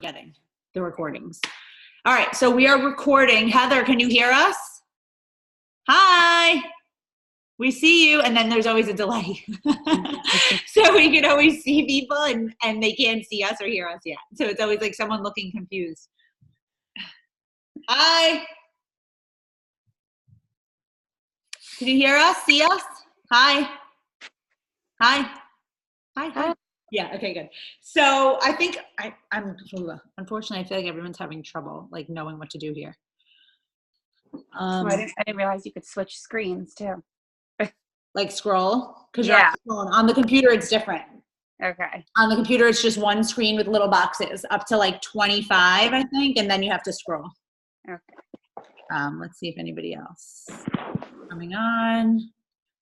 getting the recordings. All right, so we are recording. Heather, can you hear us? Hi. We see you, and then there's always a delay. So we can always see people, and they can't see us or hear us yet. So it's always like someone looking confused. Hi. Can you hear us, see us? Hi. Hi. Hi. Hi. Yeah, okay, good. So I think I'm unfortunately, I feel like everyone's having trouble like knowing what to do here. I didn't realize you could switch screens too. Like scroll? Because yeah. you're on the computer, it's different. Okay. On the computer, it's just one screen with little boxes, up to like 25, I think, and then you have to scroll. Okay. Let's see if anybody else coming on.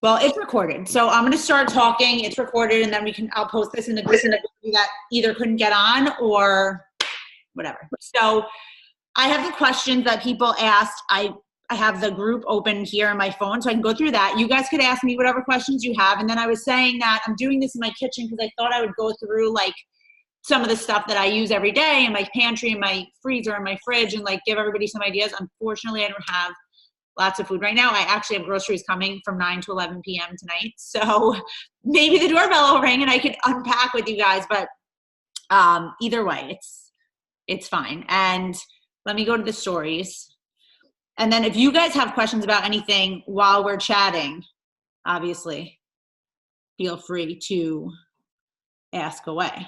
Well, it's recorded, so I'm going to start talking. It's recorded, and then I'll post this in the group that either couldn't get on or whatever. So I have the questions that people asked. I have the group open here on my phone, so I can go through that. You guys could ask me whatever questions you have, and then I was saying that I'm doing this in my kitchen because I thought I would go through like some of the stuff that I use every day in my pantry and my freezer and my fridge and like give everybody some ideas. Unfortunately, I don't have lots of food right now. I actually have groceries coming from 9 to 11 p.m. tonight. So maybe the doorbell will ring and I can unpack with you guys, but either way, it's fine. And let me go to the stories. And then if you guys have questions about anything while we're chatting, obviously, feel free to ask away.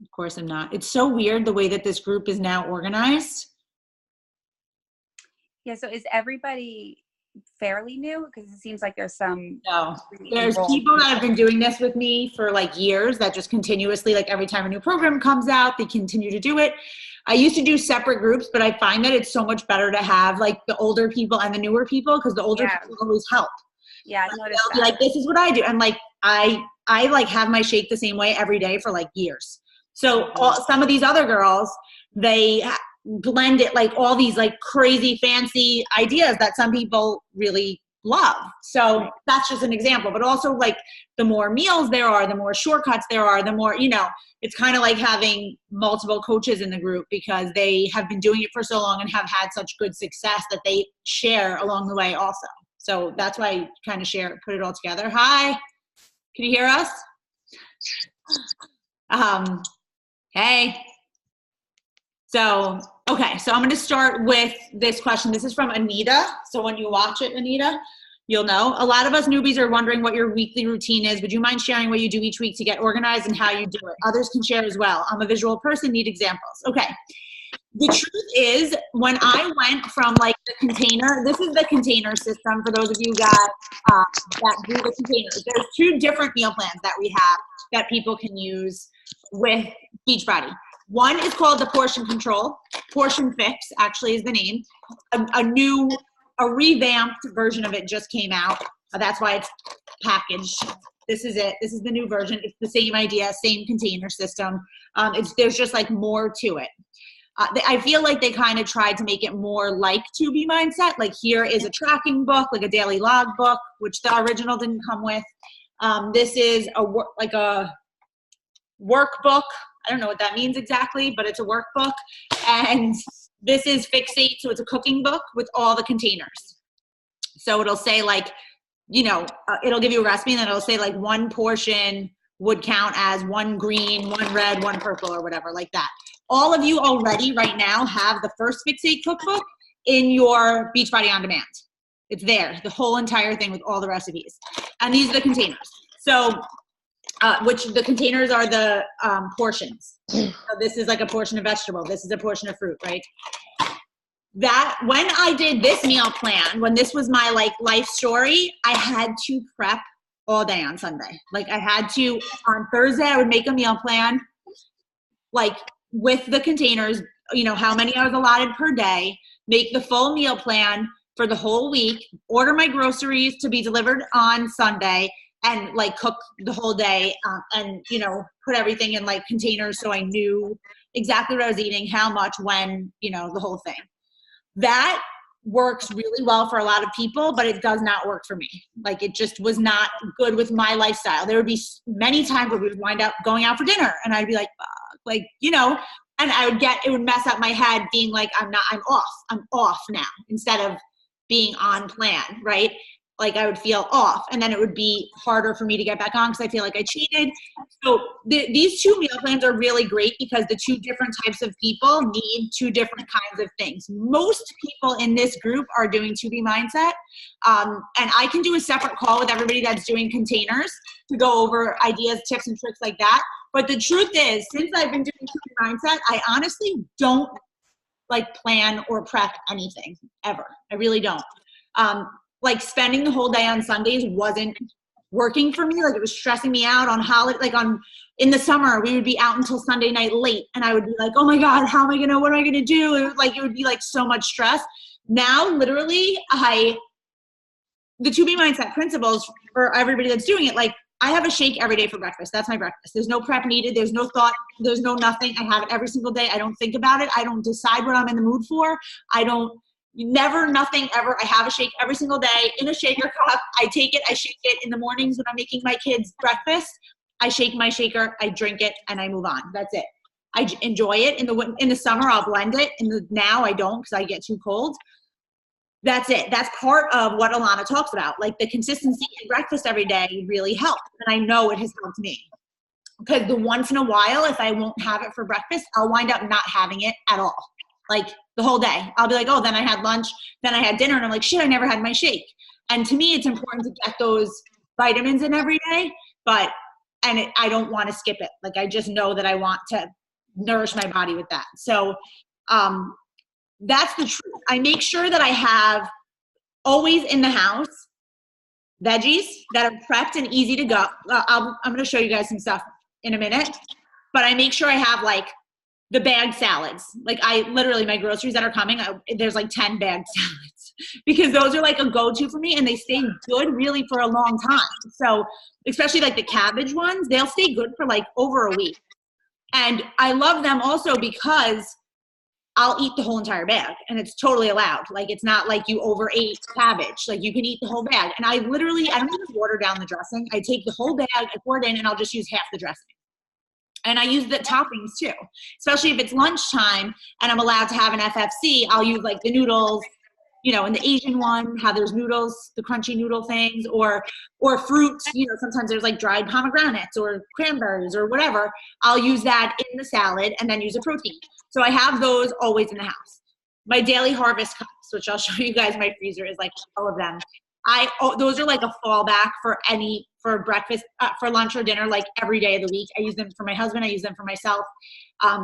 Of course, I'm not. It's so weird the way that this group is now organized. Yeah, so is everybody fairly new? Because it seems like there's some. No, there's people that have been doing this with me for like years that just continuously, like every time a new program comes out, they continue to do it. I used to do separate groups, but I find that it's so much better to have like the older people and the newer people because the older people always help. Yeah, I noticed that. Like, this is what I do. And like, I like have my shake the same way every day for like years. So some of these other girls, they blend it like all these like crazy fancy ideas that some people really love. So that's just an example, but also like the more meals there are, the more shortcuts there are, the more, it's kind of like having multiple coaches in the group because they have been doing it for so long and have had such good success that they share along the way also. So that's why I kind of put it all together. Hi, can you hear us? Hey. So, okay, so I'm going to start with this question. This is from Anita. So when you watch it, Anita, you'll know. A lot of us newbies are wondering what your weekly routine is. Would you mind sharing what you do each week to get organized and how you do it? Others can share as well. I'm a visual person, need examples. Okay. The truth is, when I went from like the container, this is the container system for those of you guys that do the containers. There's two different meal plans that we have that people can use with Beachbody. One is called the Portion Control. Portion Fix actually is the name. A revamped version of it just came out. That's why it's packaged. This is it. This is the new version. It's the same idea, same container system. There's just like more to it. I feel like they kind of tried to make it more like 2B Mindset. Like here is a tracking book, like a daily log book, which the original didn't come with. This is a workbook. I don't know what that means exactly, but it's a workbook. And this is Fixate, so it's a cooking book with all the containers. So it'll say like, it'll give you a recipe and then it'll say like one portion would count as one green, one red, one purple or whatever like that. All of you already right now have the first Fixate cookbook in your Beachbody On Demand. It's there, the whole entire thing with all the recipes. And these are the containers. So which the containers are the portions. So this is like a portion of vegetable. This is a portion of fruit, right? That when I did this meal plan, when this was my like life story, I had to prep all day on Sunday. Like I had to, on Thursday, I would make a meal plan, like with the containers, how many I was allotted per day, make the full meal plan for the whole week, order my groceries to be delivered on Sunday, and like cook the whole day and, put everything in like containers so I knew exactly what I was eating, how much, when, the whole thing. That works really well for a lot of people, but it does not work for me. Like it just was not good with my lifestyle. There would be many times where we would wind up going out for dinner and I'd be like, And it would mess up my head being like, I'm off now, instead of being on plan, right? Like I would feel off, and then it would be harder for me to get back on because I feel like I cheated. So these 2 meal plans are really great because the 2 different types of people need 2 different kinds of things. Most people in this group are doing 2B mindset. And I can do a separate call with everybody that's doing containers to go over ideas, tips, and tricks like that. But the truth is, since I've been doing 2B mindset, I honestly don't like plan or prep anything ever. I really don't. Like spending the whole day on Sundays wasn't working for me. Like it was stressing me out on holiday. Like in the summer, we would be out until Sunday night late, and I would be like, oh my God, what am I gonna do? It would be like so much stress. Now, literally, the 2B mindset principles for everybody that's doing it, like I have a shake every day for breakfast. That's my breakfast. There's no prep needed. There's no thought. There's no nothing. I have it every single day. I don't think about it. I don't decide what I'm in the mood for. Nothing ever. I have a shake every single day in a shaker cup. I take it, I shake it in the mornings when I'm making my kids breakfast. I shake my shaker, I drink it, and I move on. That's it. I enjoy it. In the summer, I'll blend it. Now I don't because I get too cold. That's it. That's part of what Alana talks about. Like the consistency in breakfast every day really helps. And I know it has helped me. Because the once in a while, if I won't have it for breakfast, I'll wind up not having it at all. Like the whole day. I'll be like, oh, then I had lunch, then I had dinner, and I'm like, shit, I never had my shake. And to me, it's important to get those vitamins in every day, I don't want to skip it. Like I just know that I want to nourish my body with that. So that's the truth. I make sure that I have always in the house veggies that are prepped and easy to go. I'm going to show you guys some stuff in a minute, but I make sure I have like the bagged salads. Like my groceries that are coming, there's like 10 bagged salads because those are like a go-to for me, and they stay good really for a long time. So especially like the cabbage ones, they'll stay good for like over a week. And I love them also because I'll eat the whole entire bag, and it's totally allowed. Like it's not like you overate cabbage. Like you can eat the whole bag. And I don't even water down the dressing. I take the whole bag, I pour it in, and I'll just use half the dressing. And I use the toppings too, especially if it's lunchtime and I'm allowed to have an FFC. I'll use like the noodles, in the Asian one, how there's noodles, the crunchy noodle things, or fruits. Sometimes there's like dried pomegranates or cranberries or whatever. I'll use that in the salad and then use a protein. So I have those always in the house. My daily harvest cups, which I'll show you guys, my freezer is like all of them. Those are like a fallback for breakfast, for lunch or dinner, like every day of the week. I use them for my husband. I use them for myself.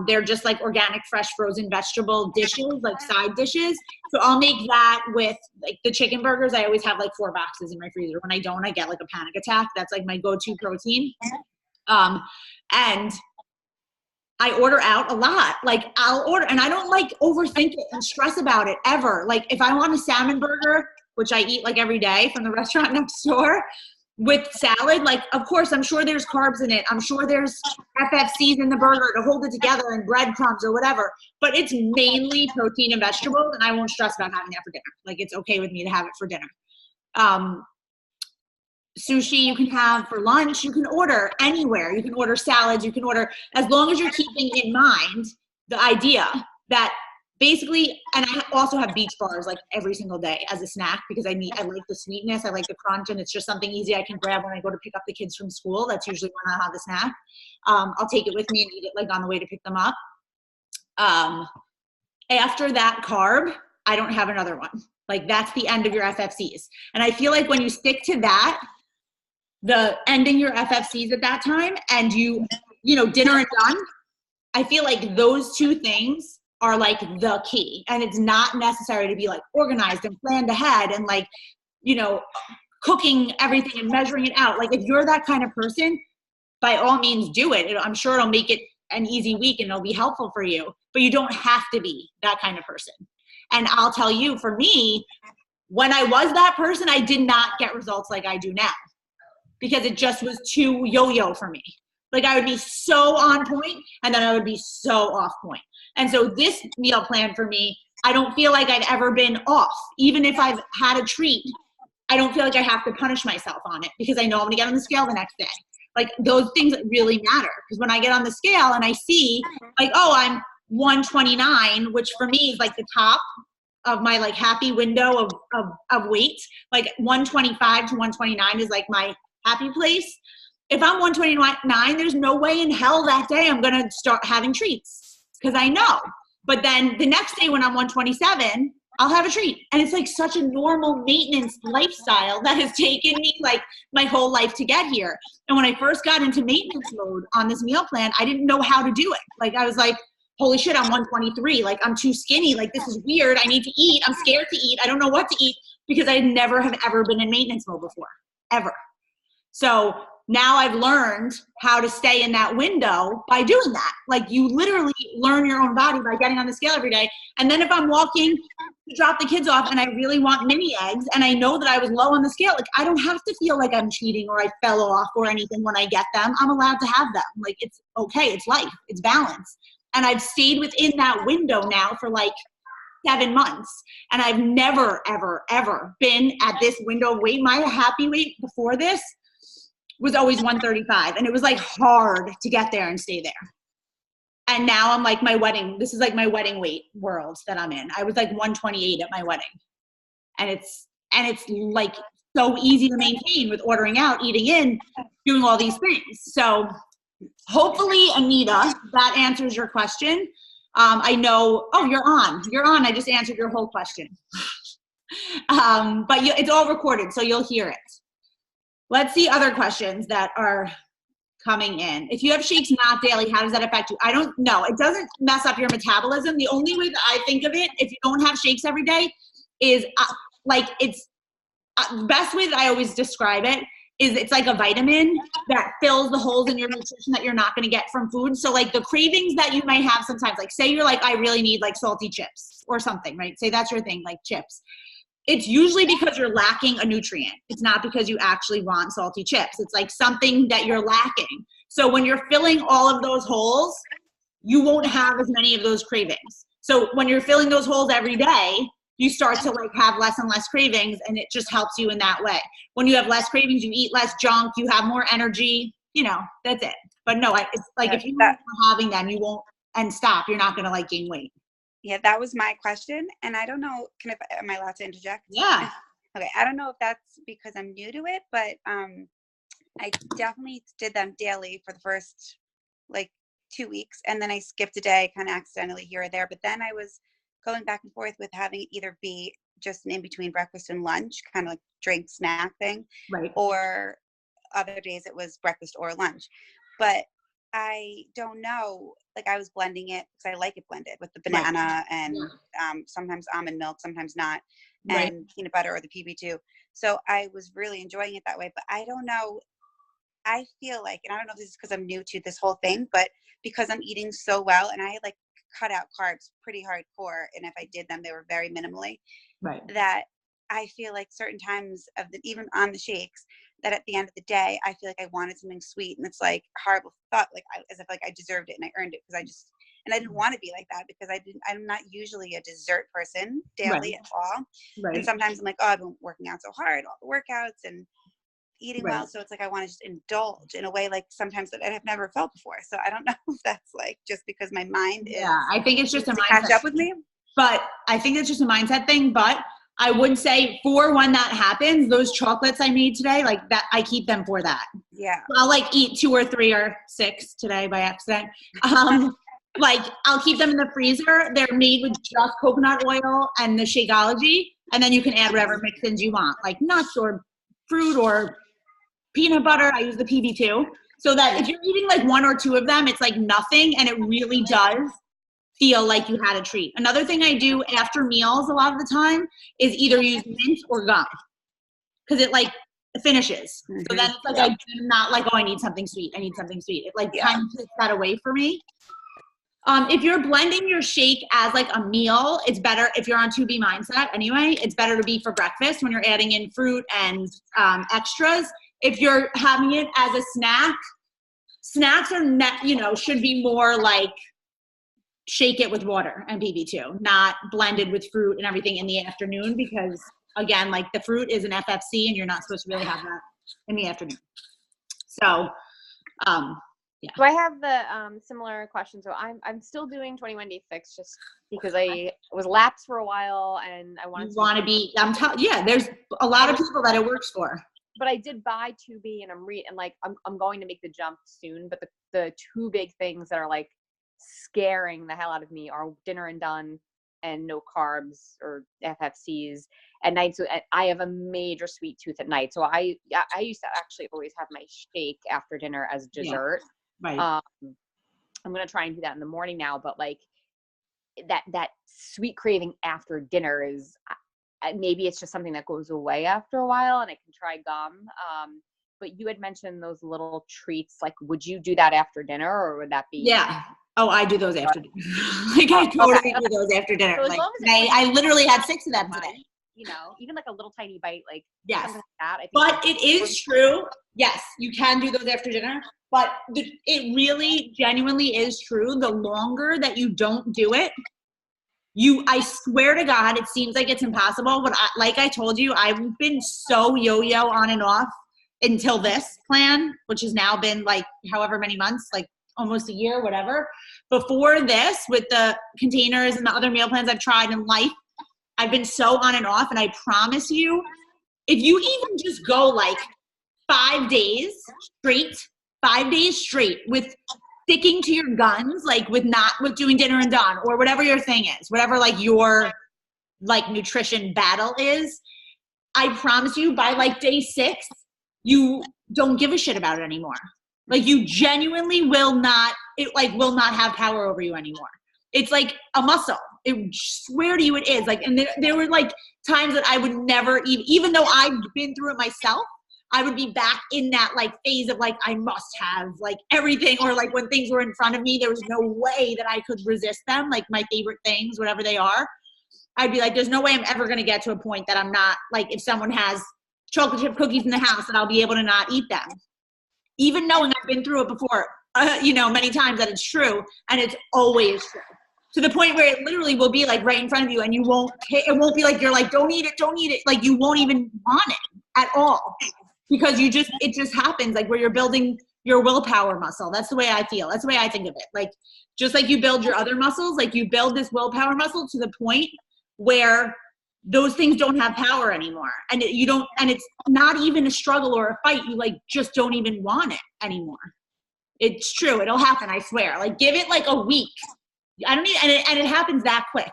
They're just like organic, fresh, frozen vegetable dishes, like side dishes. So I'll make that with like the chicken burgers. I always have like 4 boxes in my freezer. When I don't, I get like a panic attack. That's like my go-to protein. And I order out a lot. Like I'll order, and I don't like overthink it and stress about it ever. Like if I want a salmon burger, which I eat like every day from the restaurant next door, with salad, like of course I'm sure there's carbs in it. I'm sure there's FFCs in the burger to hold it together and breadcrumbs or whatever. But it's mainly protein and vegetables, and I won't stress about having that for dinner. Like it's okay with me to have it for dinner. Sushi you can have for lunch. You can order anywhere. You can order salads. You can order, as long as you're keeping in mind the idea that basically, and I also have beach bars like every single day as a snack because I like the sweetness, I like the crunch, and it's just something easy I can grab when I go to pick up the kids from school. That's usually when I have the snack. I'll take it with me and eat it like on the way to pick them up. After that carb, I don't have another one. Like that's the end of your FFCs. And I feel like when you stick to that, the ending your FFCs at that time and dinner and done, I feel like those 2 things are like the key. And it's not necessary to be like organized and planned ahead and like, cooking everything and measuring it out. Like if you're that kind of person, by all means do it. I'm sure it'll make it an easy week and it'll be helpful for you, but you don't have to be that kind of person. And I'll tell you, for me, when I was that person, I did not get results like I do now because it just was too yo-yo for me. Like I would be so on point and then I would be so off point. And so this meal plan for me, I don't feel like I've ever been off. Even if I've had a treat, I don't feel like I have to punish myself on it because I know I'm gonna get on the scale the next day. Like those things really matter because when I get on the scale and I see like, oh, I'm 129, which for me is like the top of my like happy window of weight. Like 125 to 129 is like my happy place. If I'm 129, there's no way in hell that day I'm going to start having treats because I know. But then the next day when I'm 127, I'll have a treat. And it's like such a normal maintenance lifestyle that has taken me like my whole life to get here. And when I first got into maintenance mode on this meal plan, I didn't know how to do it. Like I was like, holy shit, I'm 123. Like I'm too skinny. Like this is weird. I need to eat. I'm scared to eat. I don't know what to eat because I never have ever been in maintenance mode before, ever. So now I've learned how to stay in that window by doing that. Like you literally learn your own body by getting on the scale every day. And then if I'm walking to drop the kids off and I really want mini eggs and I know that I was low on the scale, like I don't have to feel like I'm cheating or I fell off or anything when I get them. I'm allowed to have them. Like it's okay. It's life. It's balance. And I've stayed within that window now for like 7 months. And I've never, ever, ever been at this window of weight. My happy weight before this was always 135. And it was like hard to get there and stay there. And now I'm like this is like my wedding weight world that I'm in. I was like 128 at my wedding. And it's like so easy to maintain with ordering out, eating in, doing all these things. So hopefully, Anita, that answers your question. I know, you're on. I just answered your whole question. But it's all recorded, so you'll hear it. Let's see other questions that are coming in. If you have shakes not daily, how does that affect you? I don't know. It doesn't mess up your metabolism. The only way that I think of it, if you don't have shakes every day, is the best way that I always describe it is it's like a vitamin that fills the holes in your nutrition that you're not going to get from food. So like the cravings that you might have sometimes, like say you're like, I really need like salty chips or something, right? Say that's your thing, like chips. It's usually because you're lacking a nutrient. It's not because you actually want salty chips. It's like something that you're lacking. So when you're filling all of those holes, you won't have as many of those cravings. So when you're filling those holes every day, you start to like have less and less cravings, and it just helps you in that way. When you have less cravings, you eat less junk, you have more energy, that's it. But no, it's like if you're having them, you won't, and stop, you're not going to like gain weight. Yeah, that was my question. And I don't know, am I allowed to interject? Yeah. Okay, I don't know if that's because I'm new to it, but I definitely did them daily for the first like 2 weeks. And then I skipped a day kind of accidentally here or there. But then I was going back and forth with having it either be just an in-between breakfast and lunch, kind of like drink snack thing. Right. Or other days it was breakfast or lunch. But I don't know, like I was blending it because I like it blended with the banana and sometimes almond milk, sometimes not, and peanut butter or the PB2. So I was really enjoying it that way. But I don't know, I feel like, and I don't know if this is because I'm new to this whole thing, but because I'm eating so well and I had like cut out carbs pretty hardcore, and if I did them, they were very minimally, that I feel like certain times of even on the shakes, that at the end of the day, I feel like I wanted something sweet, and it's like horrible thought, like as if like I deserved it and I earned it because and I didn't want to be like that because I'm not usually a dessert person daily at all. And sometimes I'm like, I've been working out so hard, all the workouts and eating well. So it's like, I want to just indulge in a way like sometimes that I've never felt before. So I don't know if that's like just because my mind is, I think it's just a mindset catch up with me. But I think it's just a mindset thing. But I would say for when that happens, those chocolates I made today, like that, I keep them for that. Yeah. So I'll like eat 2 or 3 or 6 today by accident. Like I'll keep them in the freezer. They're made with just coconut oil and the Shakeology. And then you can add whatever mix-ins you want, like nuts or fruit or peanut butter. I use the PB2. So that if you're eating like 1 or 2 of them, it's like nothing. And it really does feel like you had a treat. Another thing I do after meals a lot of the time is either use mint or gum because it like finishes. So then it's like I'm not like, I need something sweet. I need something sweet. It like kind of takes that away for me. If you're blending your shake as like a meal, it's better if you're on 2B mindset anyway, it's better to be for breakfast when you're adding in fruit and extras. If you're having it as a snack, snacks are should be more like shake it with water and PB2, not blended with fruit and everything in the afternoon because again, like the fruit is an FFC and you're not supposed to really have that in the afternoon. So Yeah. So I have the similar question. So I'm still doing 21 Day Fix just because I was lapsed for a while and I wanted to be. Yeah, there's a lot of people that it works for. But I did buy 2B and I'm going to make the jump soon. But the two big things that are like scaring the hell out of me are Dinner and Done and no carbs or FFCs at night. So I have a major sweet tooth at night. So I used to actually always have my shake after dinner as dessert. Yeah, right. I'm going to try and do that in the morning now, but like that sweet craving after dinner is, maybe it's just something that goes away after a while and I can try gum. But you had mentioned those little treats. Like, would you do that after dinner or would that be? Yeah. Oh, I do those after dinner. Like I totally do those after dinner. So like I literally had 6 of them today. You know, even like a little tiny bite, like yes. something like that. I think but it is true. Yes, you can do those after dinner. But it really genuinely is true. The longer that you don't do it, I swear to God, it seems like it's impossible. But like I told you, I've been so yo-yo on and off until this plan, which has now been like however many months, like almost a year, whatever. Before this, with the containers and the other meal plans I've tried in life, I've been so on and off. And I promise you, if you even just go like 5 days straight with sticking to your guns, like with doing Dinner and Done or whatever your thing is, whatever like your like nutrition battle is, I promise you by like day 6, you don't give a shit about it anymore. Like you genuinely will not have power over you anymore. It's like a muscle. I swear to you it is. Like, and there were like times that I would never even though I've been through it myself, I would be back in that like phase of like, I must have like everything, or like when things were in front of me, there was no way that I could resist them. Like my favorite things, whatever they are, I'd be like, there's no way I'm ever going to get to a point that I'm not like, if someone has chocolate chip cookies in the house, that I'll be able to not eat them. Even knowing I've been through it before, many times that it's true, and it's always true. To the point where it literally will be like right in front of you and it won't be like, you're like, don't eat it. Like you won't even want it at all. Because it just happens, like where you're building your willpower muscle. That's the way I feel. That's the way I think of it. Like, just like you build your other muscles, like you build this willpower muscle to the point where those things don't have power anymore. And it's not even a struggle or a fight. You like just don't even want it anymore. It's true. It'll happen. I swear. Like give it like a week. And it happens that quick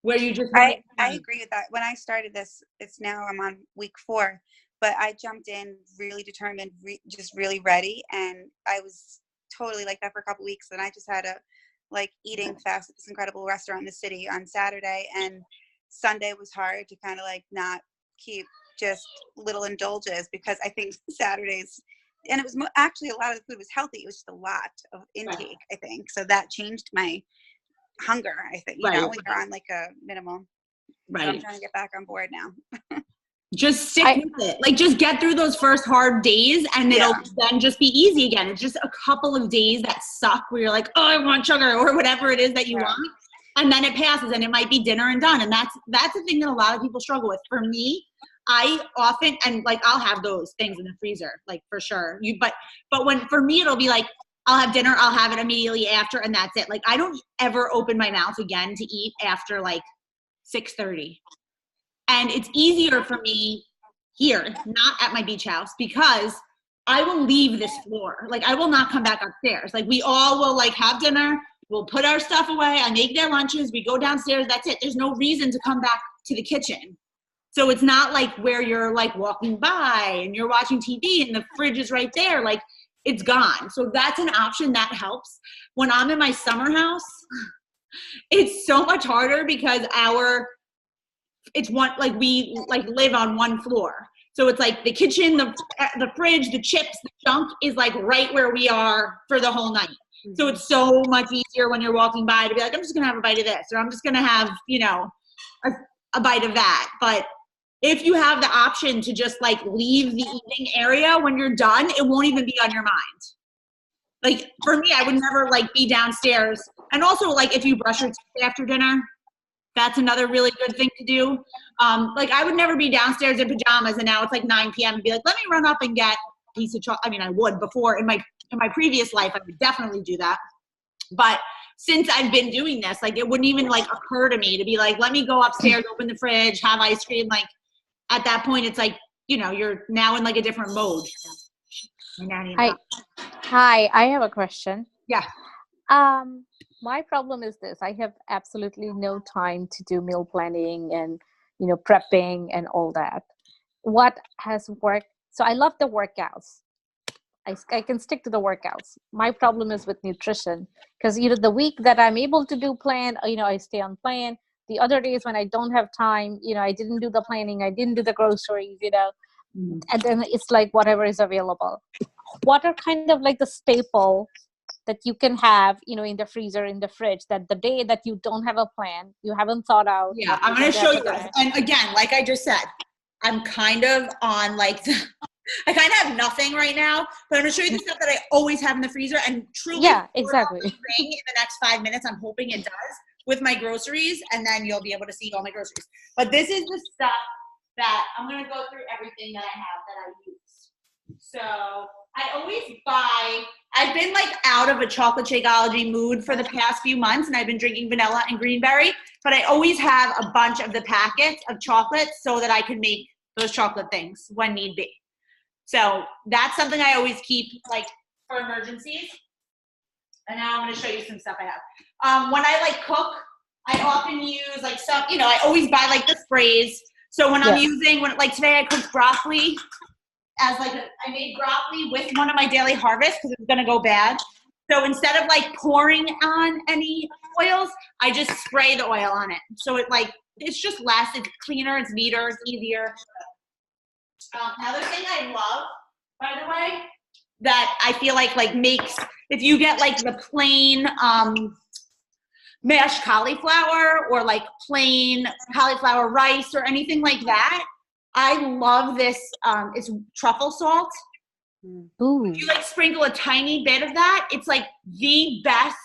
where you just. I agree with that. When I started this, I'm on week 4. But I jumped in really determined, just really ready. And I was totally like that for a couple weeks. And I just had eating fast at this incredible restaurant in the city on Saturday. And Sunday was hard to kind of like not keep just little indulges, because I think Saturdays, and it was actually a lot of the food was healthy. It was just a lot of intake, I think. So that changed my hunger, I think, when you're on like a minimal. Right. So I'm trying to get back on board now. Just stick with it. Like just get through those first hard days and it'll then just be easy again. It's just a couple of days that suck where you're like, oh, I want sugar or whatever it is that you want. And then it passes and it might be Dinner and Done. And that's the thing that a lot of people struggle with. For me, I often, and like I'll have those things in the freezer, like for sure. But when for me, it'll be like, I'll have dinner, I'll have it immediately after, and that's it. Like I don't ever open my mouth again to eat after like 6:30. And it's easier for me here, not at my beach house, because I will leave this floor. Like I will not come back upstairs. Like we all will like have dinner. We'll put our stuff away. I make their lunches. We go downstairs. That's it. There's no reason to come back to the kitchen. So it's not like where you're like walking by and you're watching TV and the fridge is right there. Like it's gone. So that's an option that helps. When I'm in my summer house, it's so much harder because we live on one floor. So it's like the kitchen, the fridge, the chips, the junk is like right where we are for the whole night. Mm-hmm. So it's so much easier when you're walking by to be like, I'm just going to have a bite of this, or I'm just going to have, a bite of that. But if you have the option to just like leave the eating area when you're done, it won't even be on your mind. Like for me, I would never like be downstairs. And also like if you brush your teeth after dinner, that's another really good thing to do. Like I would never be downstairs in pajamas and now it's like 9 p.m. and be like, let me run up and get a piece of chocolate. I mean, I would before in my In my previous life, I would definitely do that. But since I've been doing this, like it wouldn't even like occur to me to be like, let me go upstairs, open the fridge, have ice cream. Like at that point, it's like, you know, you're now in like a different mode. Hi, I have a question. Yeah. My problem is this: I have absolutely no time to do meal planning and, you know, prepping and all that. What has worked? So I love the workouts. I can stick to the workouts. My problem is with nutrition, because, you know, the week that I'm able to do plan, you know, I stay on plan. The other days when I don't have time, you know, I didn't do the planning, I didn't do the groceries, you know, and then it's like whatever is available. What are kind of like the staple that you can have, you know, in the freezer, in the fridge, that the day that you don't have a plan, you haven't thought out. Yeah, I'm going to show you guys. And again, like I just said, I'm kind of on like, I kind of have nothing right now, but I'm going to show you the stuff that I always have in the freezer. And truly, yeah, exactly. In the next 5 minutes, I'm hoping it does with my groceries, and then you'll be able to see all my groceries. But this is the stuff that I'm going to go through everything that I have that I use. So I always buy, I've been like out of a chocolate Shakeology mood for the past few months, and I've been drinking vanilla and greenberry, but I always have a bunch of the packets of chocolate so that I can make those chocolate things when need be. So that's something I always keep like for emergencies. And now I'm going to show you some stuff I have. When I like cook, I often use like some, you know, I always buy like the sprays. So when I'm using, like today I cooked broccoli as like, I made broccoli with one of my daily harvests because it's going to go bad. So instead of like pouring on any oils, I just spray the oil on it. So it like, it's just less, it's cleaner, it's neater, it's easier. Another thing I love, by the way, that I feel like makes, if you get like the plain mashed cauliflower or like plain cauliflower rice or anything like that, I love this, it's truffle salt. Ooh. If you like sprinkle a tiny bit of that, it's like the best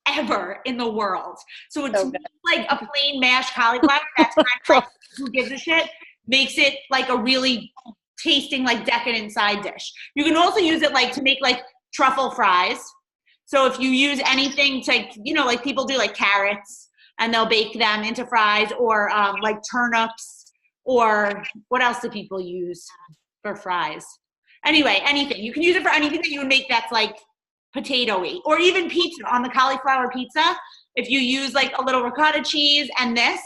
ever in the world. So it's like a plain mashed cauliflower, that's kind of like, who gives a shit, makes it like a really tasting like decadent side dish. You can also use it like to make like truffle fries. So if you use anything to, you know, like people do like carrots and they'll bake them into fries, or like turnips, or what else do people use for fries? Anyway, anything. You can use it for anything that you would make that's like potato-y, or even pizza, on the cauliflower pizza. If you use like a little ricotta cheese and this,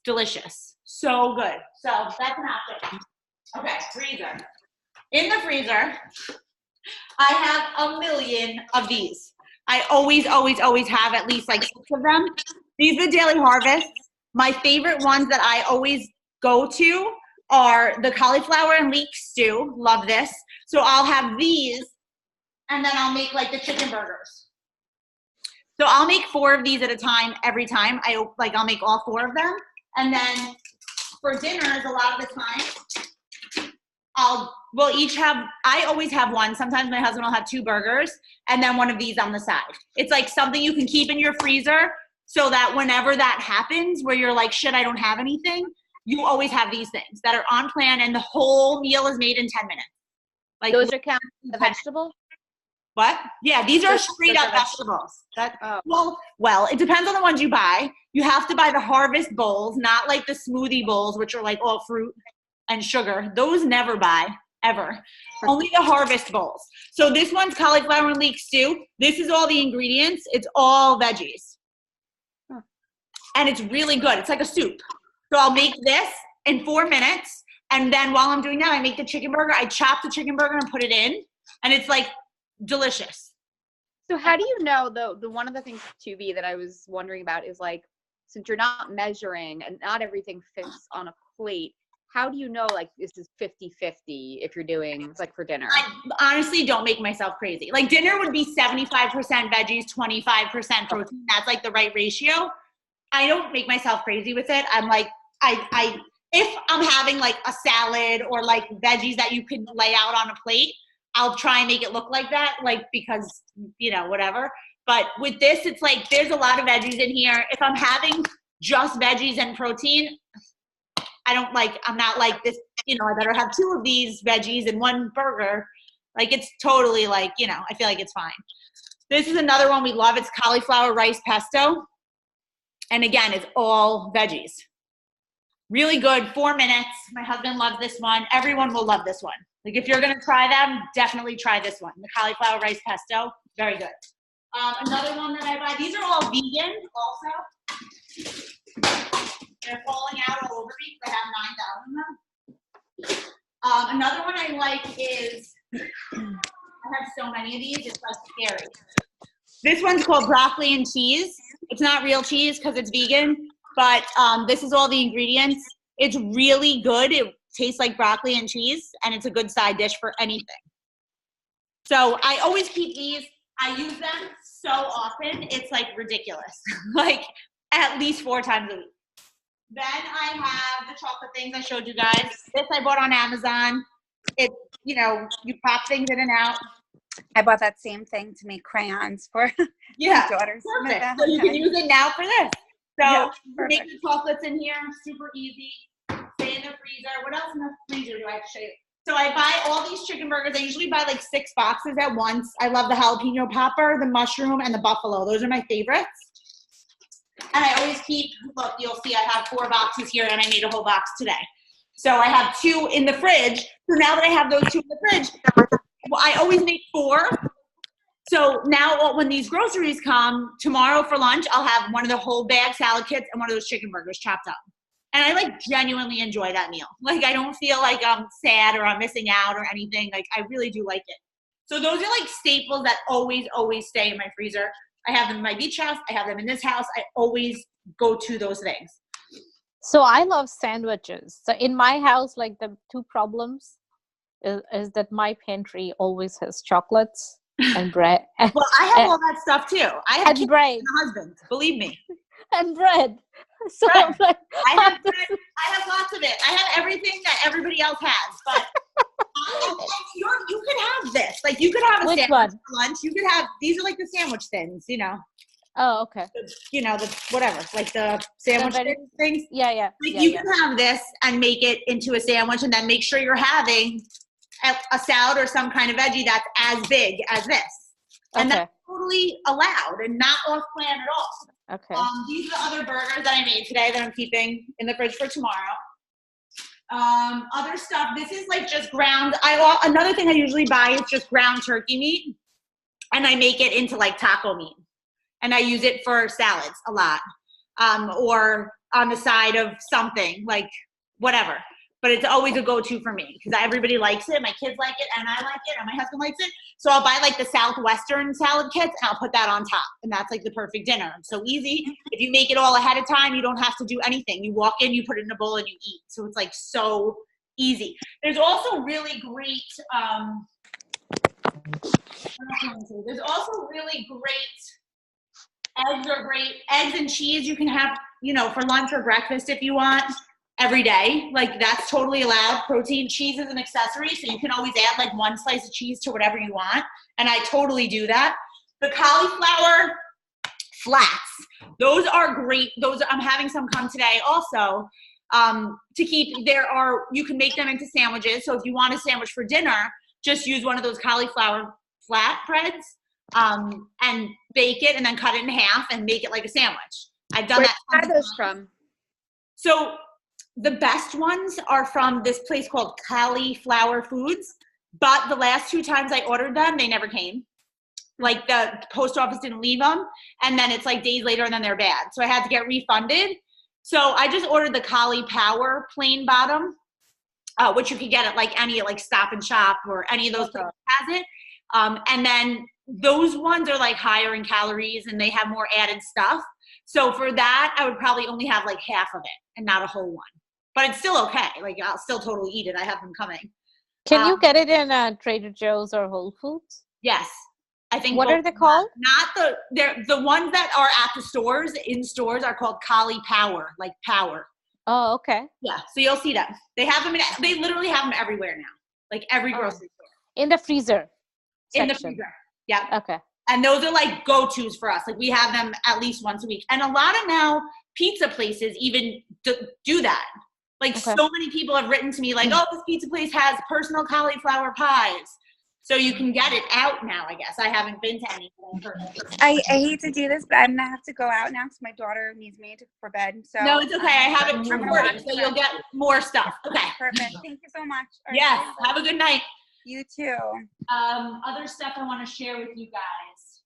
delicious. So good. So that's an option. Okay, freezer. In the freezer, I have a million of these. I always have at least like 6 of them. These are Daily Harvest. My favorite ones that I always go to are the cauliflower and leek stew. Love this. So I'll have these, and then I'll make like the chicken burgers. So I'll make 4 of these at a time every time. I'll make all 4 of them. And then for dinners, a lot of the time, we'll each have, I always have one. Sometimes my husband will have 2 burgers and then one of these on the side. It's like something you can keep in your freezer so that whenever that happens where you're like, shit, I don't have anything, you always have these things that are on plan, and the whole meal is made in 10 minutes. Like those are counted the vegetable? What? Yeah, these are straight up vegetables. Well, it depends on the ones you buy. You have to buy the harvest bowls, not like the smoothie bowls, which are like all fruit and sugar. Those never buy, ever. Only the harvest bowls. So this one's cauliflower and leek stew. This is all the ingredients. It's all veggies. And it's really good. It's like a soup. So I'll make this in 4 minutes. And then while I'm doing that, I make the chicken burger. I chop the chicken burger and put it in. And it's like delicious. So how do you know, the one of the things to be that I was wondering about is like, since you're not measuring and not everything fits on a plate, how do you know like this is 50-50 if you're doing like for dinner? I honestly don't make myself crazy. Like dinner would be 75% veggies, 25% protein. That's like the right ratio. I don't make myself crazy with it. I'm like, if I'm having like a salad or like veggies that you can lay out on a plate, I'll try and make it look like that, like, because, you know, whatever. But with this, it's like, there's a lot of veggies in here. If I'm having just veggies and protein, I'm not like this, you know, I better have 2 of these veggies and 1 burger. Like it's totally like, you know, I feel like it's fine. This is another one we love. It's cauliflower rice pesto. And again, it's all veggies. Really good, 4 minutes. My husband loves this one. Everyone will love this one. Like if you're gonna try them, definitely try this one. The cauliflower rice pesto, very good. Another one that I buy, these are all vegan also. They're falling out all over me because I have 9,000 of them. Another one I like is, I have so many of these, it's like scary. This one's called broccoli and cheese. It's not real cheese because it's vegan, but this is all the ingredients. It's really good. It tastes like broccoli and cheese, and it's a good side dish for anything. So I always keep these. I use them so often, it's like ridiculous. Like at least 4 times a week. Then I have the chocolate things I showed you guys. This I bought on Amazon. It's, you know, you pop things in and out. I bought that same thing to make crayons for Yeah, my daughters. perfect. So you can use it now for this. So Yeah, make the chocolates in here, super easy. Stay in the freezer. What else in the freezer do I have to show you? So I buy all these chicken burgers. I usually buy like 6 boxes at once. I love the jalapeno popper, the mushroom, and the buffalo. Those are my favorites. And I always keep, look, you'll see I have 4 boxes here, and I made a whole box today. So I have 2 in the fridge. So now that I have those 2 in the fridge, well, I always make 4. So now when these groceries come, tomorrow for lunch, I'll have one of the whole bag salad kits and one of those chicken burgers chopped up. And I like genuinely enjoy that meal. Like I don't feel like I'm sad or I'm missing out or anything. Like I really do like it. So those are like staples that always stay in my freezer. I have them in my beach house. I have them in this house. I always go to those things. So I love sandwiches. So in my house, like the 2 problems is that my pantry always has chocolates and bread. Well, I have all that stuff too. I have kids bread and a husband, believe me. and bread. So Bread. I'm like, I have bread. I have lots of it. I have everything that everybody else has. But you could have this. Like you could have a Which sandwich one? for lunch. You could have, these are like the sandwich thins, you know. oh, okay. You know, the whatever, like the sandwich things. Yeah. Like you can have this and make it into a sandwich and then make sure you're having a salad or some kind of veggie that's as big as this. And that's totally allowed and not off plan at all. Okay. These are the other burgers that I made today that I'm keeping in the fridge for tomorrow. Other stuff, this is like just ground. Another thing I usually buy is just ground turkey meat, and I make it into like taco meat. And I use it for salads a lot, or on the side of something, like whatever. But it's always a go-to for me because everybody likes it. My kids like it, and I like it, and my husband likes it. So I'll buy like the Southwestern salad kits, and I'll put that on top. And that's like the perfect dinner. It's so easy. If you make it all ahead of time, you don't have to do anything. You walk in, you put it in a bowl, and you eat. So it's like so easy. There's also really great, there's also really great, eggs are great. Eggs and cheese you can have, you know, for lunch or breakfast if you want. Every day, like that's totally allowed. Protein, cheese is an accessory, so you can always add like 1 slice of cheese to whatever you want, and I totally do that. The cauliflower flats, those are great. Those I'm having some come today also. To keep, you can make them into sandwiches. So if you want a sandwich for dinner, just use one of those cauliflower flat breads and bake it, and then cut it in half and make it like a sandwich. I've done that. Where are those from? So the best ones are from this place called Cauliflower Foods, but the last 2 times I ordered them, they never came. Like the post office didn't leave them, and then it's like days later and then they're bad. So I had to get refunded. So I just ordered the Cauliflower plain bottom, which you could get at like any like Stop and Shop or any of those places has it. And then those ones are like higher in calories and they have more added stuff. So for that, I would probably only have like half of it and not a whole one. But it's still okay. Like I'll still totally eat it. I have them coming. Can you get it in Trader Joe's or Whole Foods? Yes. I think. What are they called? They're the ones that are at the stores, in stores are called Cauliflower, like power. Oh, okay. Yeah. So you'll see them. They have them they literally have them everywhere now. Like every grocery store. In the freezer section. In the freezer. Yeah. Okay. And those are like go-tos for us. Like we have them at least once a week. And a lot of now pizza places even do that. Like so many people have written to me like, oh, this pizza place has personal cauliflower pies. So you can get it out now, I guess. I haven't been to any. I hate to do this, but I'm gonna have to go out now because my daughter needs me for bed. So No, it's okay. I have it I'm gonna recorded, watch so you'll get more stuff. Okay. Perfect. Thank you so much. All right, Yes. bye. Have a good night. You too. Other stuff I want to share with you guys.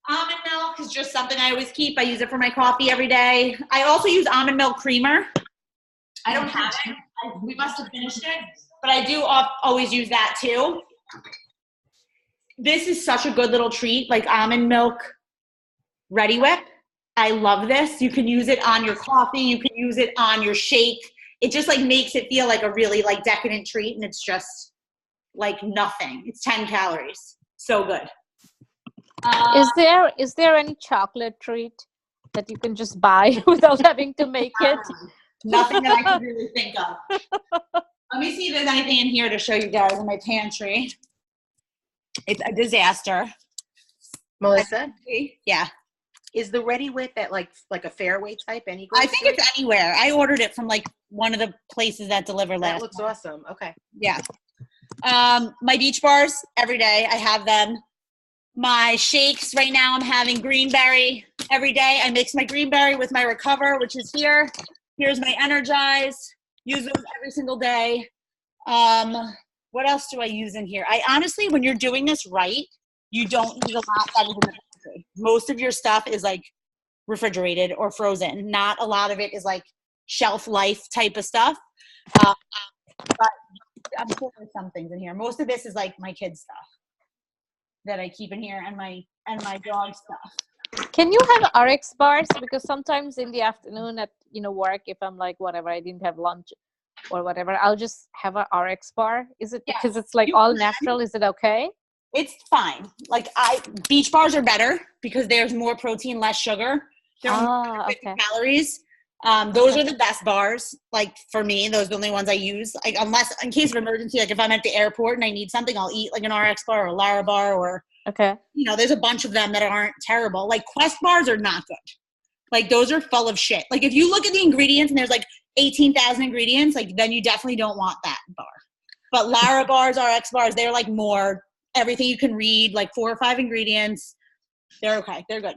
Almond milk is just something I always keep. I use it for my coffee every day. I also use almond milk creamer. I don't have it. We must have finished it, but I do always use that too. This is such a good little treat, like almond milk Ready Whip. I love this. You can use it on your coffee. You can use it on your shake. It just like makes it feel like a really like decadent treat, and it's just like nothing. It's 10 calories. So good. Is there any chocolate treat that you can just buy without having to make it? Nothing that I can really think of. Let me see if there's anything in here to show you guys in my pantry. It's a disaster. Melissa, Yeah. is the Ready Whip at like a Fairway type? Any? I think it's anywhere. I ordered it from like one of the places that deliver last. That looks awesome. Okay. Yeah. My beach bars every day. I have them. My shakes right now, I'm having greenberry every day. I mix my greenberry with my Recover, which is here. Here's my Energize. Use those every single day. What else do I use in here? I honestly, when you're doing this right, you don't need a lot that is in the pantry. Most of your stuff is like refrigerated or frozen. Not a lot of it is like shelf life type of stuff. But I'm sure there's some things in here. Most of this is like my kids' stuff that I keep in here, and my dog stuff. Can you have RX bars? Because sometimes in the afternoon at work, if I'm like whatever, I didn't have lunch or whatever, I'll just have a RX bar. Is it because it's like all natural? Is it okay? It's fine. Like beach bars are better because there's more protein, less sugar. They're only 50 calories. Those are the best bars. Like for me, those are the only ones I use. Like unless in case of emergency, like if I'm at the airport and I need something, I'll eat like an RX bar or a Lara bar or there's a bunch of them that aren't terrible. Like Quest bars are not good. Like those are full of shit. Like if you look at the ingredients and there's like 18,000 ingredients, like then you definitely don't want that bar. But Lara bars, RX bars, they're like more everything you can read, like 4 or 5 ingredients. They're okay. They're good.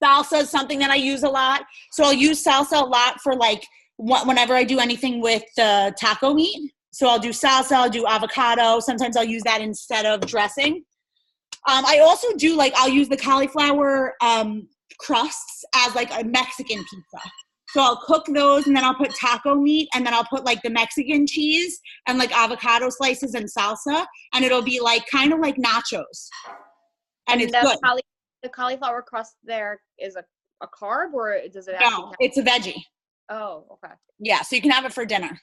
Salsa is something that I use a lot. So I'll use salsa a lot for like whenever I do anything with taco meat. So I'll do salsa, I'll do avocado. Sometimes I'll use that instead of dressing. I also do I'll use the cauliflower crusts as like a Mexican pizza. So I'll cook those and then I'll put taco meat and then I'll put like the Mexican cheese and like avocado slices and salsa, and it'll be like kind of like nachos. And it's good. The cauliflower crust there is a carb, or does it? No, it's a veggie. Oh, okay. Yeah, so you can have it for dinner.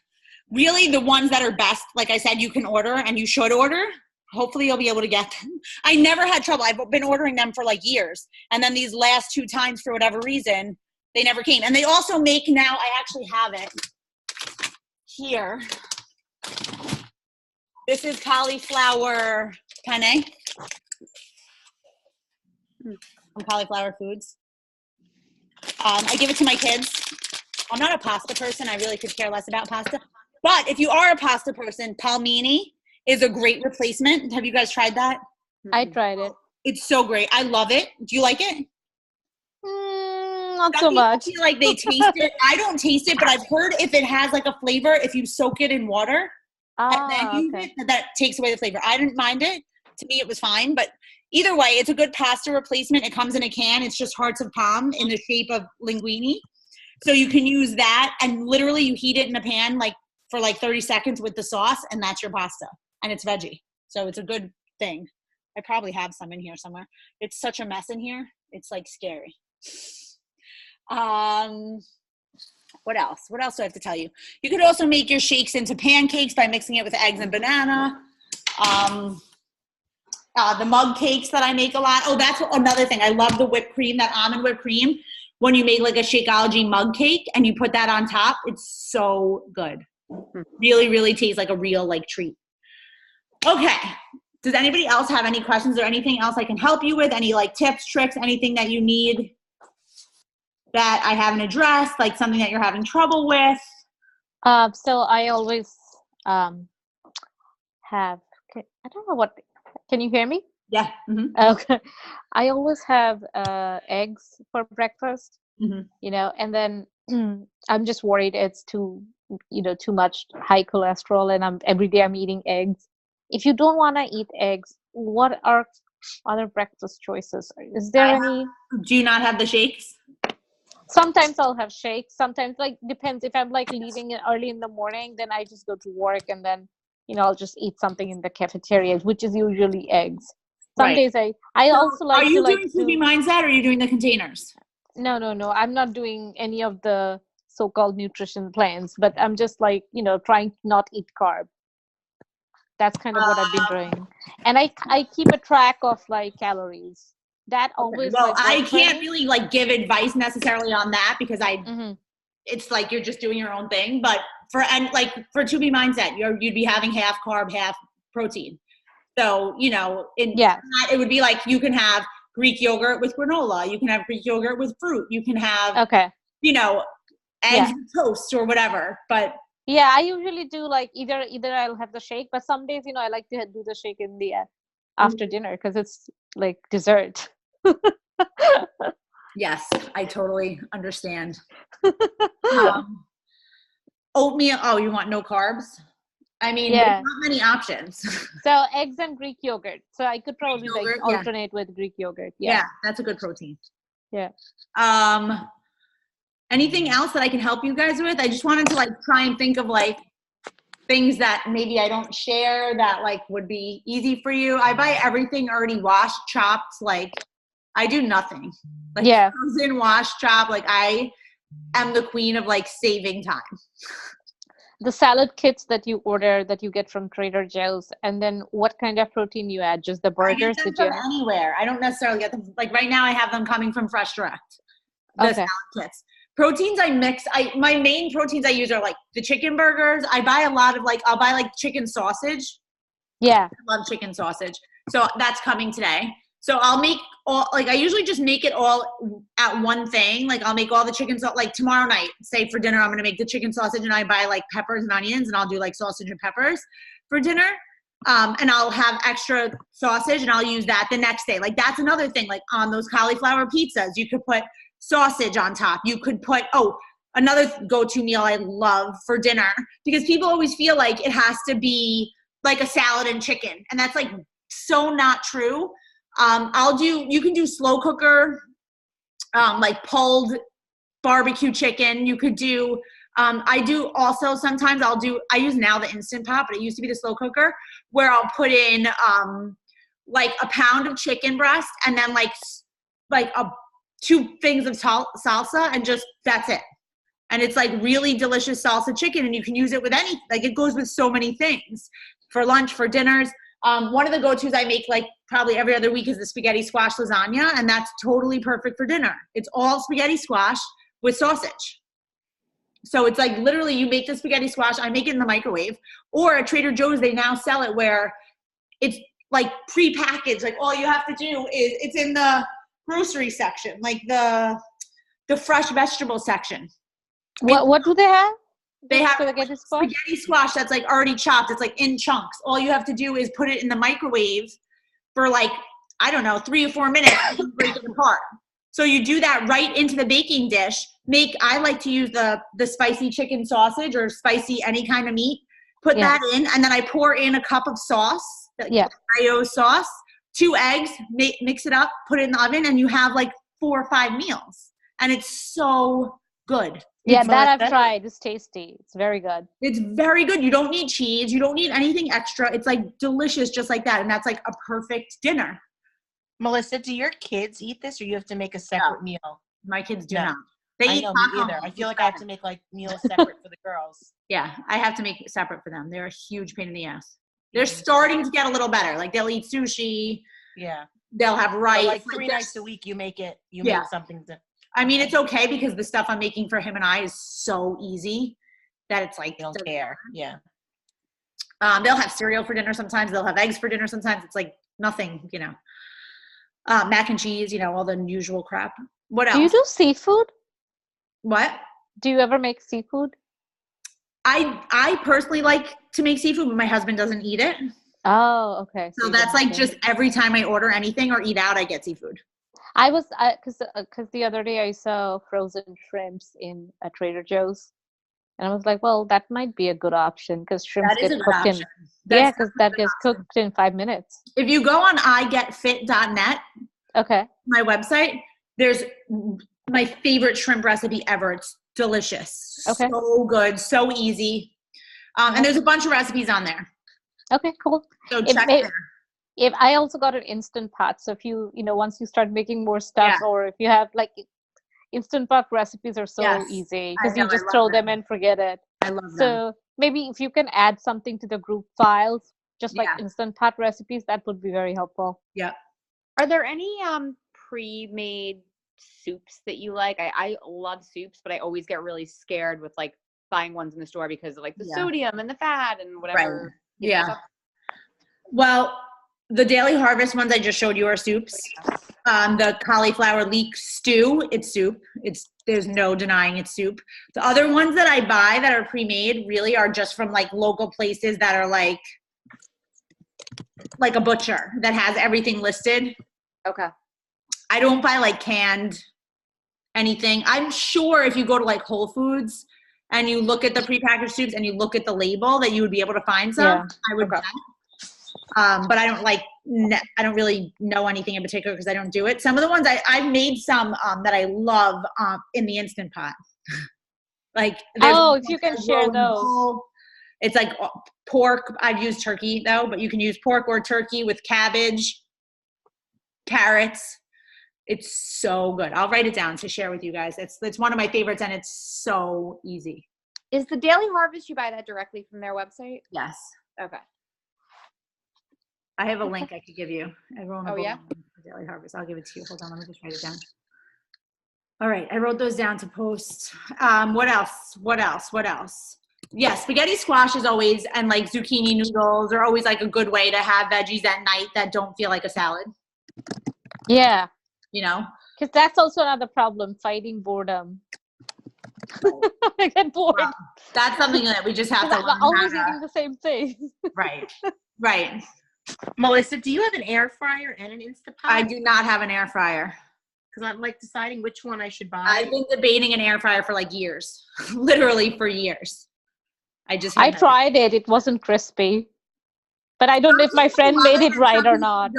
Really, the ones that are best, like I said, you can order and you should order. Hopefully you'll be able to get them. I never had trouble. I've been ordering them for like years. And then these last 2 times, for whatever reason, they never came. And they also make now, I actually have it here. This is cauliflower penne from Cauliflower Foods. I give it to my kids. I'm not a pasta person. I really could care less about pasta. But if you are a pasta person, palmini is a great replacement. Have you guys tried that? I tried it. It's so great. I love it. Do you like it? Not so much. Feel like they taste it. I don't taste it, but I've heard if it has like a flavor, if you soak it in water and then use it, that takes away the flavor. I didn't mind it. To me, it was fine. But either way, it's a good pasta replacement. It comes in a can. It's just hearts of palm in the shape of linguine. So you can use that, and literally you heat it in a pan for 30 seconds with the sauce, and that's your pasta. And it's veggie. So it's a good thing. I probably have some in here somewhere. It's such a mess in here. It's like scary. What else? What else do I have to tell you? You could also make your shakes into pancakes by mixing it with eggs and banana. The mug cakes that I make a lot. Oh, that's another thing. I love the whipped cream, that almond whipped cream. When you make like a Shakeology mug cake and you put that on top, it's so good. Really, really tastes like a real treat. Okay. Does anybody else have any questions or anything else I can help you with? Any tips, tricks, anything that you need that I haven't addressed, something that you're having trouble with? So I always have Okay. I don't know what. Can you hear me? Yeah. Mm-hmm. Okay. I always have eggs for breakfast, Mm-hmm. and then I'm just worried it's too much high cholesterol, and every day I'm eating eggs. If you don't want to eat eggs, what are other breakfast choices? Is there any? Do you not have the shakes? Sometimes I'll have shakes. Sometimes, like, depends. If I'm like leaving it early in the morning, then I just go to work, and then I'll just eat something in the cafeteria, which is usually eggs. Some Right. days I So also like are you to like doing 2B mindset or are you doing the containers? No. I'm not doing any of the so-called nutrition plans, but I'm just like, trying to not eat carb. That's kind of what I've been doing. And I keep a track of like calories. That always Well, like I works for can't me. really like give advice necessarily on that because Mhm. it's like you're just doing your own thing. But for 2B mindset, you'd be having half carb, half protein. So, it would be like you can have Greek yogurt with granola. You can have Greek yogurt with fruit. You can have, Okay. eggs with toast or whatever. But yeah, I usually do like either I'll have the shake, but some days, I like to do the shake in the after dinner because it's like dessert. yes, I totally understand. Oatmeal. Oh, you want no carbs? I mean, there's not many options. So eggs and Greek yogurt. So I could probably yogurt, like alternate with Greek yogurt. Yeah, that's a good protein. Yeah. Anything else that I can help you guys with? I just wanted to like try and think of like things that maybe I don't share that like would be easy for you. I buy everything already washed, chopped. Like I do nothing. Like frozen, wash, chop. Like I am the queen of like saving time. The salad kits that you order that you get from Trader Joe's, and then what kind of protein you add? Just the burgers? I get them from anywhere. I don't necessarily get them. Like right now I have them coming from Fresh Direct. The salad kits. Proteins I mix. My main proteins I use are like the chicken burgers. I buy a lot of I'll buy like chicken sausage. Yeah. I love chicken sausage. So that's coming today. So I'll make I usually just make it all at one thing. Like I'll make all the chicken like tomorrow night, say for dinner, I'm going to make the chicken sausage and I buy like peppers and onions and I'll do like sausage and peppers for dinner. And I'll have extra sausage and I'll use that the next day. Like that's another thing, like on those cauliflower pizzas, you could put sausage on top. You could put, another go-to meal I love for dinner because people always feel like it has to be like a salad and chicken. And that's like so not true. You can do slow cooker, like pulled barbecue chicken. You could do, I do also sometimes I use now the Instant Pot, but it used to be the slow cooker where I'll put in, like a pound of chicken breast and then like 2 things of salsa and just, that's it. And it's like really delicious salsa chicken and you can use it with it goes with so many things for lunch, for dinners. One of the go-tos I make like probably every other week is the spaghetti squash lasagna, and that's totally perfect for dinner. It's all spaghetti squash with sausage. So it's like literally you make the spaghetti squash, I make it in the microwave, or at Trader Joe's they now sell it where it's like pre-packaged. Like all you have to do is it's in the grocery section, like the fresh vegetable section. What do they have? They have spaghetti squash that's like already chopped. It's like in chunks. All you have to do is put it in the microwave for like, I don't know, 3 or 4 minutes and break it apart. So you do that right into the baking dish. I like to use the spicy chicken sausage or spicy any kind of meat. Put that in, and then I pour in a cup of sauce, mayo sauce, 2 eggs, mix it up, put it in the oven, and you have like 4 or 5 meals. And it's so good. That I've tried. It's tasty. It's very good. It's very good. You don't need cheese. You don't need anything extra. It's like delicious just like that. And that's like a perfect dinner. Melissa, do your kids eat this or you have to make a separate meal? My kids do not. They eat me either. I feel like I have to make like meals separate for the girls. Yeah, I have to make it separate for them. They're a huge pain in the ass. They're starting to get a little better. Like they'll eat sushi. Yeah. They'll have rice. So like 3 nights a week you make something to. I mean, it's okay because the stuff I'm making for him and I is so easy that it's like. They don't care. Yeah. They'll have cereal for dinner sometimes. They'll have eggs for dinner sometimes. It's like nothing, mac and cheese, all the usual crap. What else? Do you do seafood? What? Do you ever make seafood? I personally like to make seafood, but my husband doesn't eat it. Oh, okay. So you that's don't like get- just every time I order anything or eat out, I get seafood. I was because the other day I saw frozen shrimps in Trader Joe's, and I was like, well, that might be a good option because shrimps That is get a good cooked in. option. Yeah, That's because definitely a that good gets option. cooked in 5 minutes. If you go on igetfit.net, Okay. my website, there's my favorite shrimp recipe ever. It's delicious. Okay. So good, so easy. And there's a bunch of recipes on there. Okay, cool. So It check may- there. If I also got an Instant Pot, so if once you start making more stuff, Yeah. or if you have like Instant Pot recipes are so Yes. easy I because you know, I just love throw them. them and forget it. I love them. So maybe if you can add something to the group files, just like Yeah. Instant Pot recipes, that would be very helpful. Yep. Are there any pre-made soups that you like? I love soups, but I always get really scared with like buying ones in the store because of like the Yeah. sodium and the fat and whatever. you know, Yeah. stuff. Well, the Daily Harvest ones I just showed you are soups. The cauliflower leek stew, it's soup. There's no denying it's soup. The other ones that I buy that are pre-made really are just from like local places that are like a butcher that has everything listed. Okay. I don't buy like canned anything. I'm sure if you go to like Whole Foods and you look at the prepackaged soups and you look at the label that you would be able to find some. Yeah. I would bet. But I don't I don't really know anything in particular because I don't do it. Some of the ones I've made some that I love in the Instant Pot. Like If you can share those. bowl. It's like pork. I've used turkey though, but you can use pork or turkey with cabbage, carrots. It's so good. I'll write it down to share with you guys. It's one of my favorites and it's so easy. Is the Daily Harvest, you buy that directly from their website? Yes. Okay. I have a link I could give you. Everyone will Oh, go yeah? on the Daily Harvest. I'll give it to you. Hold on, let me just write it down. All right, I wrote those down to post. What else? Yeah, spaghetti squash is always, and like zucchini noodles are always like a good way to have veggies at night that don't feel like a salad, Yeah, you know? because that's also another problem, fighting boredom. I get bored. Well, that's something that we just have to I'm learn always how to, eating the same thing. right. Melissa, do you have an air fryer and an Instapot? I do not have an air fryer. Because I'm like deciding which one I should buy. I've been debating an air fryer for like years, literally for years. I tried it. It wasn't crispy. But I don't know if my friend made it right or not.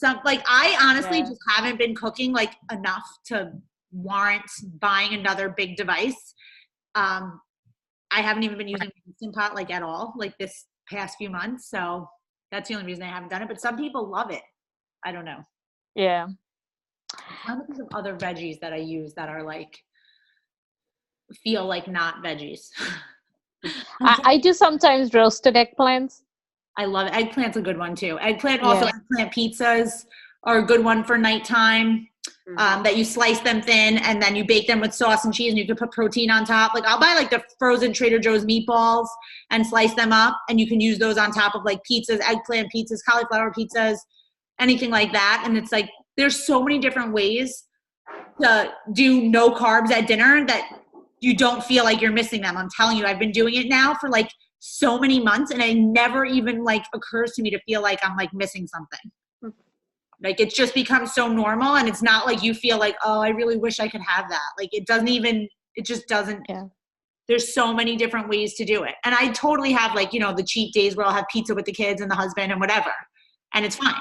I honestly just haven't been cooking like enough to warrant buying another big device. I haven't even been using Instant Pot like at all, like this past few months. So that's the only reason I haven't done it. But some people love it. I don't know. Yeah. I'm trying to think of other veggies that I use that are like feel like not veggies. I do sometimes roasted eggplants. I love it. Eggplant's a good one too. Eggplant pizzas are a good one for nighttime. That you slice them thin and then you bake them with sauce and cheese and you can put protein on top. Like I'll buy like the frozen Trader Joe's meatballs and slice them up and you can use those on top of like pizzas, eggplant pizzas, cauliflower pizzas, anything like that. And it's like there's so many different ways to do no carbs at dinner that you don't feel like you're missing them. I'm telling you, I've been doing it now for like so many months and it never even like occurs to me to feel like I'm like missing something. Like it's just become so normal and it's not like you feel like, oh, I really wish I could have that. Like it just doesn't. Yeah. There's so many different ways to do it. And I totally have like, the cheat days where I'll have pizza with the kids and the husband and whatever. And it's fine.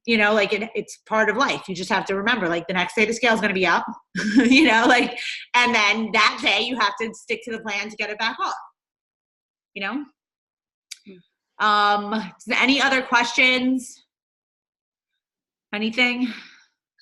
Like it's part of life. You just have to remember like the next day the scale is going to be up, and then that day you have to stick to the plan to get it back off, Any other questions? Anything?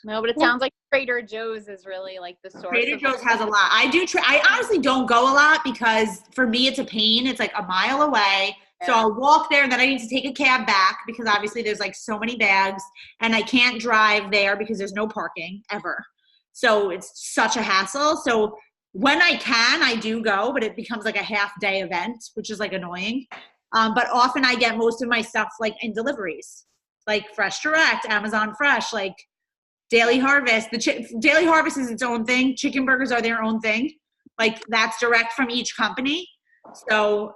No, but it sounds like Trader Joe's is really like the source. Trader Joe's has a lot. I honestly don't go a lot because for me it's a pain. It's like a mile away. So I'll walk there and then I need to take a cab back because obviously there's like so many bags and I can't drive there because there's no parking ever. So it's such a hassle. So when I can, I do go, but it becomes like a half day event, which is like annoying. But often I get most of my stuff like in deliveries, like Fresh Direct, Amazon Fresh, like Daily Harvest. Daily Harvest is its own thing. Chicken burgers are their own thing. Like that's direct from each company. So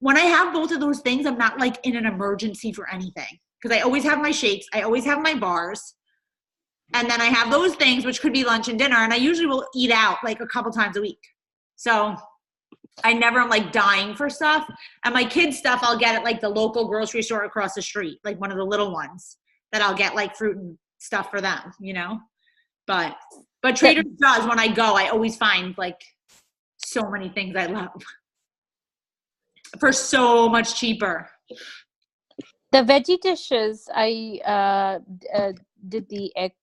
when I have both of those things, I'm not like in an emergency for anything. Because I always have my shakes. I always have my bars. And then I have those things, which could be lunch and dinner. And I usually will eat out like a couple times a week. So I never am like dying for stuff. And my kids' stuff, I'll get at like the local grocery store across the street, like one of the little ones that I'll get like fruit and stuff for them, you know? But Trader Joe's does, when I go, I always find like so many things I love for so much cheaper. The veggie dishes, I did the egg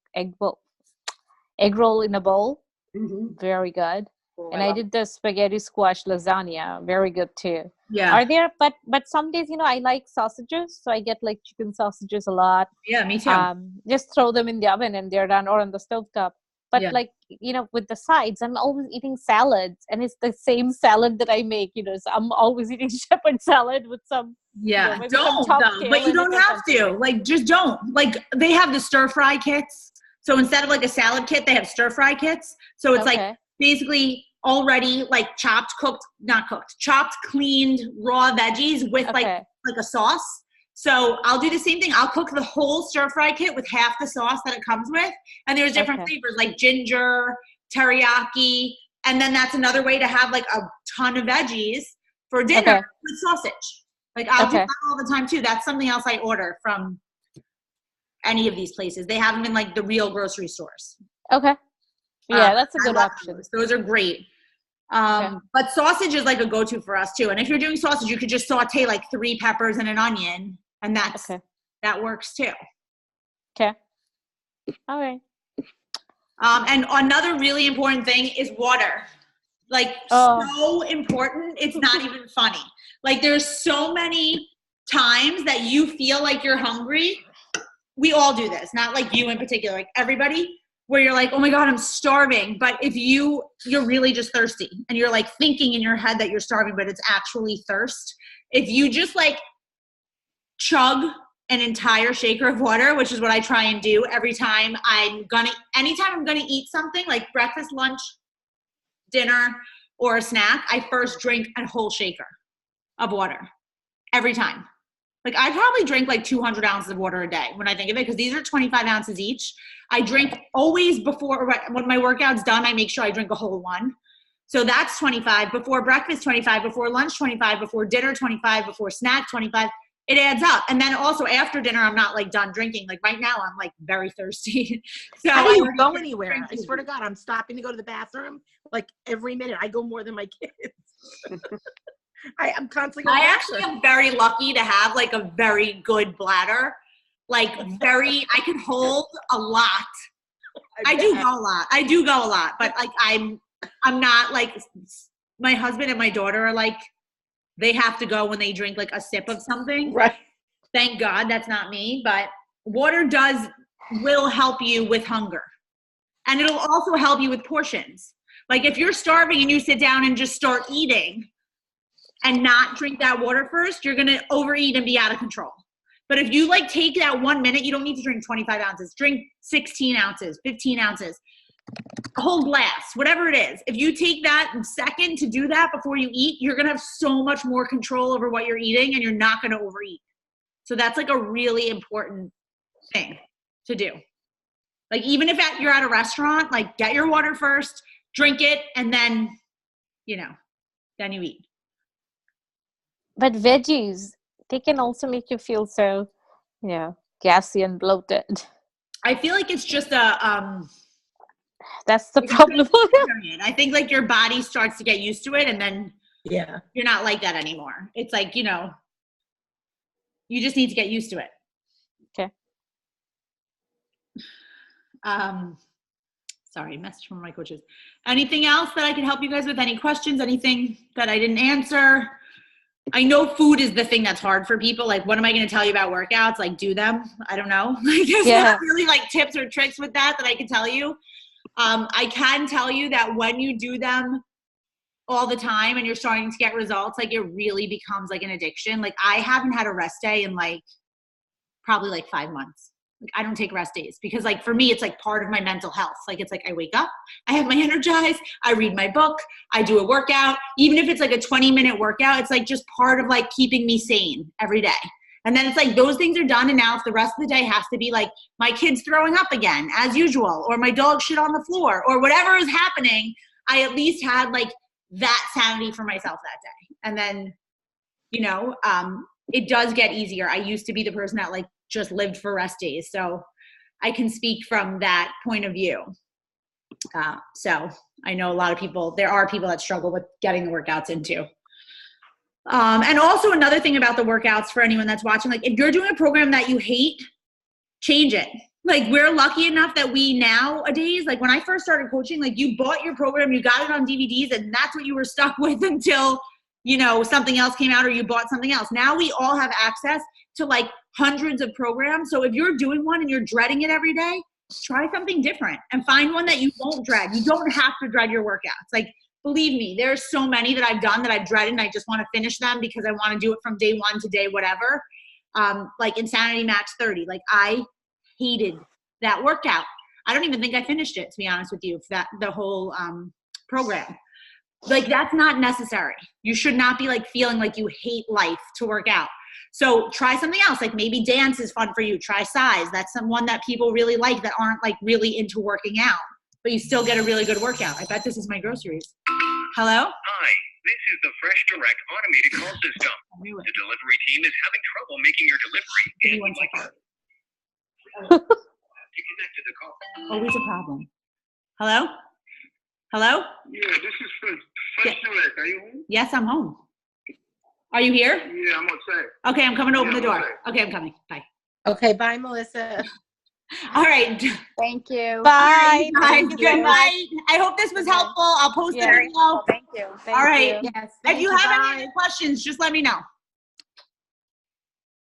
roll in a bowl. Mhm. Very good. Oh, And I did the spaghetti squash lasagna. Very good too. Yeah. Are there, but some days, you know, I like sausages. So I get like chicken sausages a lot. Yeah, me too. Just throw them in the oven and they're done, or on the stovetop. But Yeah. like, you know, with the sides, I'm always eating salads, and it's the same salad that I make, you know, so I'm always eating shepherd salad with some, Yeah, you know, maybe some don't top though. kale But you in it don't or have something. to. Like, just don't. Like, they have the stir fry kits. So instead of like a salad kit, they have stir fry kits. So it's like Okay. basically already like chopped, chopped, cleaned raw veggies with Okay. like a sauce. So I'll do the same thing. I'll cook the whole stir fry kit with half the sauce that it comes with. And there's different Okay. flavors like ginger, teriyaki. And then that's another way to have like a ton of veggies for dinner Okay. with sausage. Like I'll do Okay. that all the time too. That's something else I order from any of these places. They have them in like the real grocery stores. Okay. Yeah, that's a I good love option. those are great. Okay. But sausage is like a go-to for us too. And if you're doing sausage, you could just saute like 3 peppers and an onion, and Okay. that works too. Okay. All right. And another really important thing is water. Like so important, it's not even funny. Like there's so many times that you feel like you're hungry. We all do this, not like you in particular, like everybody, where you're like, oh my God, I'm starving. But if you're really just thirsty and you're like thinking in your head that you're starving, but it's actually thirst. If you just like chug an entire shaker of water, which is what I try and do every time anytime I'm gonna eat something like breakfast, lunch, dinner, or a snack, I first drink a whole shaker of water every time. Like I probably drink like 200 ounces of water a day when I think of it, because these are 25 ounces each. I drink always before, when my workout's done, I make sure I drink a whole one. So that's 25 before breakfast, 25 before lunch, 25 before dinner, 25 before snack, 25. It adds up. And then also after dinner, I'm not like done drinking. Like right now, I'm like very thirsty. So How do I you already go drink anywhere? I drinking. swear to God, I'm stopping to go to the bathroom like every minute. I go more than my kids. I'm constantly going. I actually am very lucky to have like a very good bladder. Like I can hold a lot. I do go a lot, but like I'm not like, my husband and my daughter are like, they have to go when they drink like a sip of something. Right. Thank God that's not me, but water will help you with hunger. And it'll also help you with portions. Like if you're starving and you sit down and just start eating and not drink that water first, you're going to overeat and be out of control. But if you like take that 1 minute, you don't need to drink 25 ounces, drink 16 ounces, 15 ounces, a whole glass, whatever it is. If you take that second to do that before you eat, you're going to have so much more control over what you're eating, and you're not going to overeat. So that's like a really important thing to do. Like even if you're at a restaurant, like get your water first, drink it, and then, then you eat. But veggies, they can also make you feel so, gassy and bloated. I feel like it's just That's the problem. I think like your body starts to get used to it, and then you're not like that anymore. It's like, you just need to get used to it. Okay. Sorry, message from my coaches. Anything else that I can help you guys with? Any questions? Anything that I didn't answer? I know food is the thing that's hard for people. Like, what am I going to tell you about workouts? Like, do them. I don't know. Like, there's not really like tips or tricks with that I can tell you. I can tell you that when you do them all the time and you're starting to get results, like it really becomes like an addiction. Like I haven't had a rest day in like probably like 5 months. Like I don't take rest days because like for me, it's like part of my mental health. Like it's like I wake up, I have my Energize, I read my book, I do a workout. Even if it's like a 20-minute workout, it's like just part of like keeping me sane every day. And then it's like those things are done. And now if the rest of the day has to be like my kid's throwing up again as usual, or my dog shit on the floor, or whatever is happening, I at least had like that sanity for myself that day. And then, you know, it does get easier. I used to be the person that like just lived for rest days. So I can speak from that point of view. So I know a lot of people, there are people that struggle with getting the workouts into. And also another thing about the workouts for anyone that's watching, like if you're doing a program that you hate, change it. Like we're lucky enough that we nowadays, like when I first started coaching, like you bought your program, you got it on DVDs, and that's what you were stuck with until, you know, something else came out or you bought something else. Now we all have access to like hundreds of programs. So if you're doing one and you're dreading it every day, try something different and find one that you won't dread. You don't have to dread your workouts. Like, believe me, there's so many that I've done that I've dreaded and I just want to finish them because I want to do it from day one to day whatever. Like Insanity Max 30. Like I hated that workout. I don't even think I finished it, to be honest with you, that the whole program. Like that's not necessary. You should not be like feeling like you hate life to work out. So try something else. Like maybe dance is fun for you. Try size. That's one that people really like that aren't like really into working out, but you still get a really good workout. I bet this is my groceries. Hello? Hi, this is the Fresh Direct automated call system. The delivery team is having trouble making your delivery. Give me 1 second. To connect to the call. Always a problem. Hello? Hello? Yeah, this is Fresh Direct. Are you home? Yes, I'm home. Are you here? Yeah, I'm outside. Okay, I'm coming to open the door. outside. Okay, I'm coming. Bye. Okay, bye, Melissa. All right. Thank you. Bye. Guys, Thank good you. night. I hope this was helpful. I'll post Yeah. the video. Thank you. All right. Yes. If you have any other questions, just let me know.